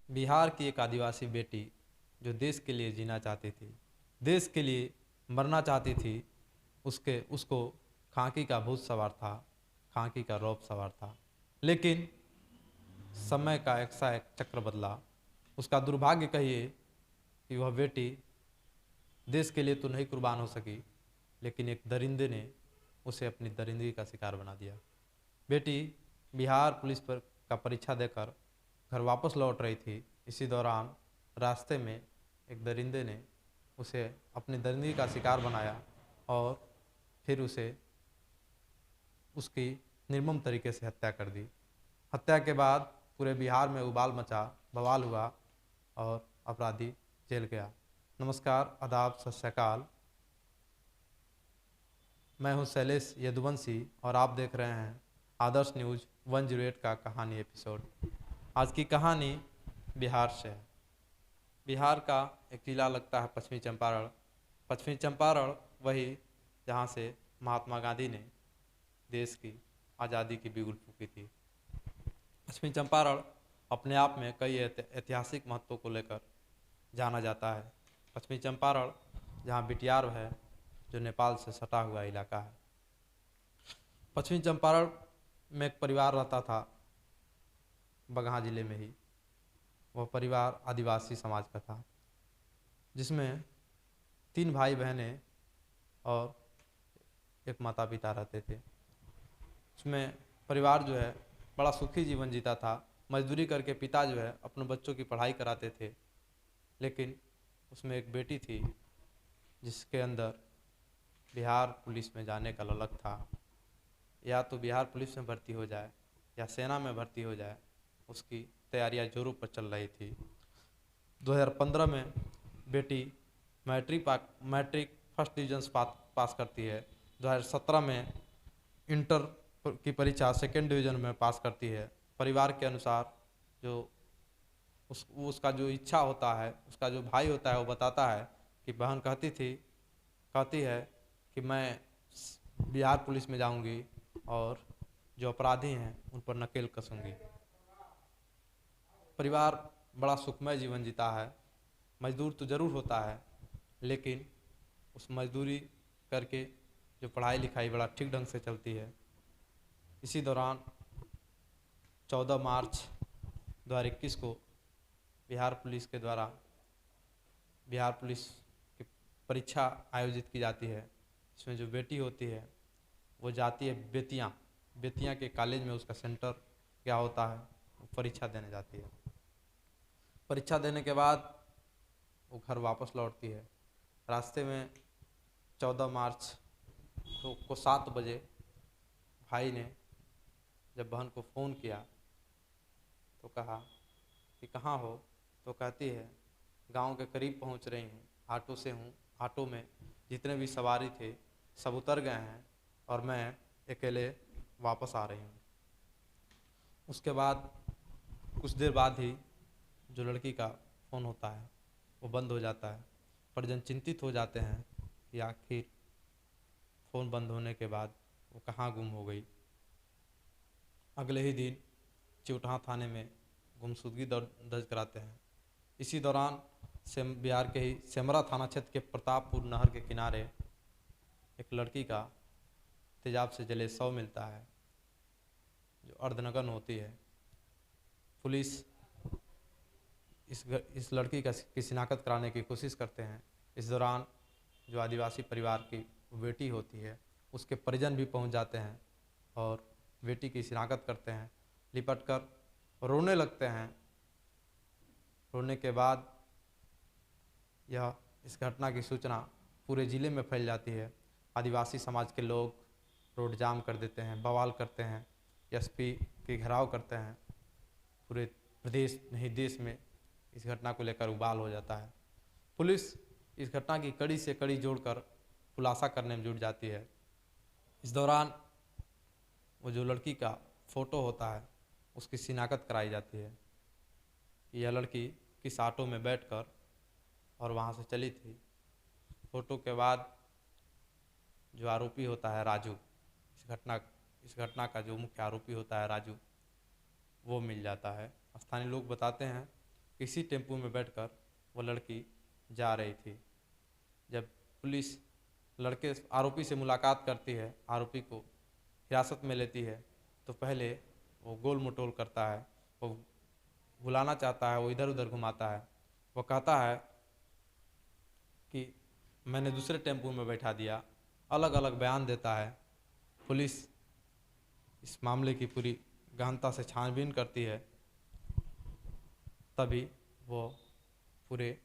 बिहार की एक आदिवासी बेटी जो देश के लिए जीना चाहती थी, देश के लिए मरना चाहती थी, उसको खाकी का भूत सवार था, खाकी का रौब सवार था। लेकिन समय का एक सा एक चक्र बदला। उसका दुर्भाग्य कहिए कि वह बेटी देश के लिए तो नहीं कुर्बान हो सकी, लेकिन एक दरिंदे ने उसे अपनी दरिंदगी का शिकार बना दिया। बेटी बिहार पुलिस पर का परीक्षा देकर घर वापस लौट रही थी। इसी दौरान रास्ते में एक दरिंदे ने उसे अपनी दरिंदगी का शिकार बनाया और फिर उसे उसकी निर्मम तरीके से हत्या कर दी। हत्या के बाद पूरे बिहार में उबाल मचा, बवाल हुआ और अपराधी जेल गया। नमस्कार, आदाब, सत श्री अकाल। मैं हूं शैलेश यदुवंशी और आप देख रहे हैं आदर्श न्यूज़ 108 का कहानी एपिसोड। आज की कहानी बिहार से है। बिहार का एक जिला लगता है पश्चिमी चंपारण। पश्चिमी चंपारण वही जहां से महात्मा गांधी ने देश की आज़ादी की बिगुल फूंकी थी। पश्चिमी चंपारण अपने आप में कई ऐतिहासिक महत्व को लेकर जाना जाता है। पश्चिमी चंपारण जहाँ बिटियार है, जो नेपाल से सटा हुआ इलाका है। पश्चिमी चंपारण में एक परिवार रहता था, बगहा जिले में ही। वह परिवार आदिवासी समाज का था, जिसमें 3 भाई बहनें और एक माता पिता रहते थे। उसमें परिवार जो है बड़ा सुखी जीवन जीता था। मजदूरी करके पिता जो है अपने बच्चों की पढ़ाई कराते थे। लेकिन उसमें एक बेटी थी जिसके अंदर बिहार पुलिस में जाने का ललक था। या तो बिहार पुलिस में भर्ती हो जाए या सेना में भर्ती हो जाए, उसकी तैयारियां जोरों पर चल रही थी। 2015 में बेटी मैट्रिक फर्स्ट डिवीजन से पास करती है। 2017 में इंटर की परीक्षा सेकेंड डिवीजन में पास करती है। परिवार के अनुसार जो उसका जो इच्छा होता है, उसका जो भाई होता है, वो बताता है कि बहन कहती है कि मैं बिहार पुलिस में जाऊंगी और जो अपराधी हैं उन पर नकेल कसूंगी। परिवार बड़ा सुखमय जीवन जीता है। मजदूर तो ज़रूर होता है, लेकिन उस मजदूरी करके जो पढ़ाई लिखाई बड़ा ठीक ढंग से चलती है। इसी दौरान 14 मार्च 2021 को बिहार पुलिस के द्वारा बिहार पुलिस की परीक्षा आयोजित की जाती है। इसमें जो बेटी होती है वो जाती है बेतिया के कॉलेज में। उसका सेंटर क्या होता है, वो परीक्षा देने जाती है। परीक्षा देने के बाद वो घर वापस लौटती है। रास्ते में 14 मार्च को 7 बजे भाई ने जब बहन को फ़ोन किया तो कहा कि कहाँ हो, तो कहती है गांव के करीब पहुंच रही हूँ, ऑटो से हूँ। ऑटो में जितने भी सवारी थे सब उतर गए हैं और मैं अकेले वापस आ रही हूँ। उसके बाद कुछ देर बाद ही जो लड़की का फ़ोन होता है वो बंद हो जाता है। परिजन चिंतित हो जाते हैं कि आखिर फ़ोन बंद होने के बाद वो कहाँ गुम हो गई। अगले ही दिन चिउटहा थाने में गुमशुदगी दर्ज कराते हैं। इसी दौरान बिहार के ही सेमरा थाना क्षेत्र के प्रतापपुर नहर के किनारे एक लड़की का तेजाब से जले शव मिलता है, जो अर्धनग्न होती है। पुलिस इस लड़की की शिनाख्त कराने की कोशिश करते हैं। इस दौरान जो आदिवासी परिवार की बेटी होती है उसके परिजन भी पहुंच जाते हैं और बेटी की शिनाख्त करते हैं। लिपट कर रोने लगते हैं। रोने के बाद इस घटना की सूचना पूरे ज़िले में फैल जाती है। आदिवासी समाज के लोग रोड जाम कर देते हैं, बवाल करते हैं, एसपी के घेराव करते हैं। पूरे प्रदेश नहीं देश में इस घटना को लेकर उबाल हो जाता है। पुलिस इस घटना की कड़ी से कड़ी जोड़कर खुलासा करने में जुट जाती है। इस दौरान वो जो लड़की का फ़ोटो होता है उसकी शिनाख्त कराई जाती है। यह लड़की किस ऑटो में बैठकर और वहाँ से चली थी। फ़ोटो के बाद जो आरोपी होता है राजू, इस घटना का जो मुख्य आरोपी होता है राजू, वो मिल जाता है। स्थानीय लोग बताते हैं किसी टेम्पू में बैठकर वो लड़की जा रही थी। जब पुलिस लड़के आरोपी से मुलाकात करती है, आरोपी को हिरासत में लेती है, तो पहले वो गोल मटोल करता है, वो बुलाना चाहता है, वो इधर उधर घुमाता है। वो कहता है कि मैंने दूसरे टेम्पू में बैठा दिया, अलग अलग बयान देता है। पुलिस इस मामले की पूरी गहनता से छानबीन करती है। तभी वो पूरे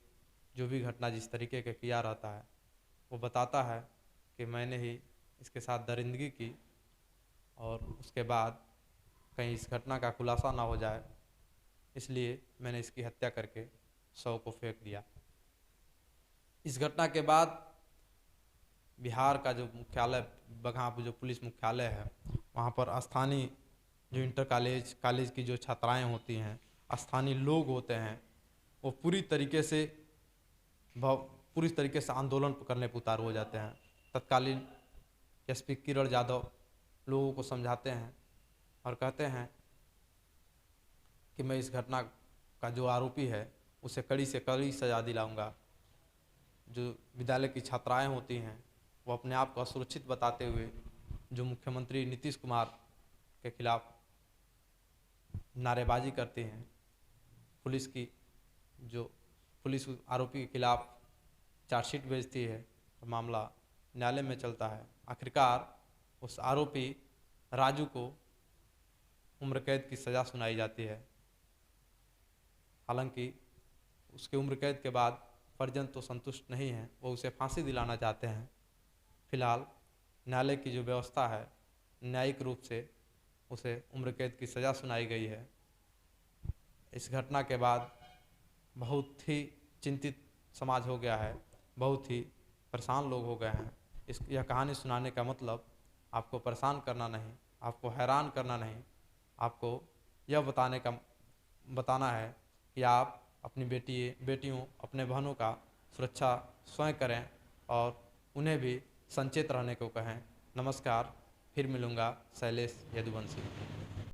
जो भी घटना जिस तरीके के किया रहता है वो बताता है कि मैंने ही इसके साथ दरिंदगी की और उसके बाद कहीं इस घटना का खुलासा ना हो जाए, इसलिए मैंने इसकी हत्या करके शव को फेंक दिया। इस घटना के बाद बिहार का जो मुख्यालय बगहा जो पुलिस मुख्यालय है, वहाँ पर स्थानीय जो इंटर कॉलेज की जो छात्राएं होती हैं, स्थानीय लोग होते हैं, वो पूरी तरीके से आंदोलन करने पर उतारू हो जाते हैं। तत्कालीन एसपी किरण यादव लोगों को समझाते हैं और कहते हैं कि मैं इस घटना का जो आरोपी है उसे कड़ी से कड़ी सज़ा दिलाऊंगा। जो विद्यालय की छात्राएं होती हैं वो अपने आप को असुरक्षित बताते हुए जो मुख्यमंत्री नीतीश कुमार के खिलाफ नारेबाजी करती हैं, पुलिस आरोपी के खिलाफ चार्जशीट भेजती है और मामला न्यायालय में चलता है। आखिरकार उस आरोपी राजू को उम्र कैद की सज़ा सुनाई जाती है। हालांकि उसके उम्र कैद के बाद परिजन तो संतुष्ट नहीं हैं, वो उसे फांसी दिलाना चाहते हैं। फिलहाल न्यायालय की जो व्यवस्था है, न्यायिक रूप से उसे उम्र कैद की सज़ा सुनाई गई है। इस घटना के बाद बहुत ही चिंतित समाज हो गया है, बहुत ही परेशान लोग हो गए हैं। यह कहानी सुनाने का मतलब आपको परेशान करना नहीं, आपको हैरान करना नहीं, आपको यह बताना है कि आप अपनी बेटियों अपने बहनों का सुरक्षा स्वयं करें और उन्हें भी सचेत रहने को कहें। नमस्कार, फिर मिलूँगा। शैलेश यदुवंशी।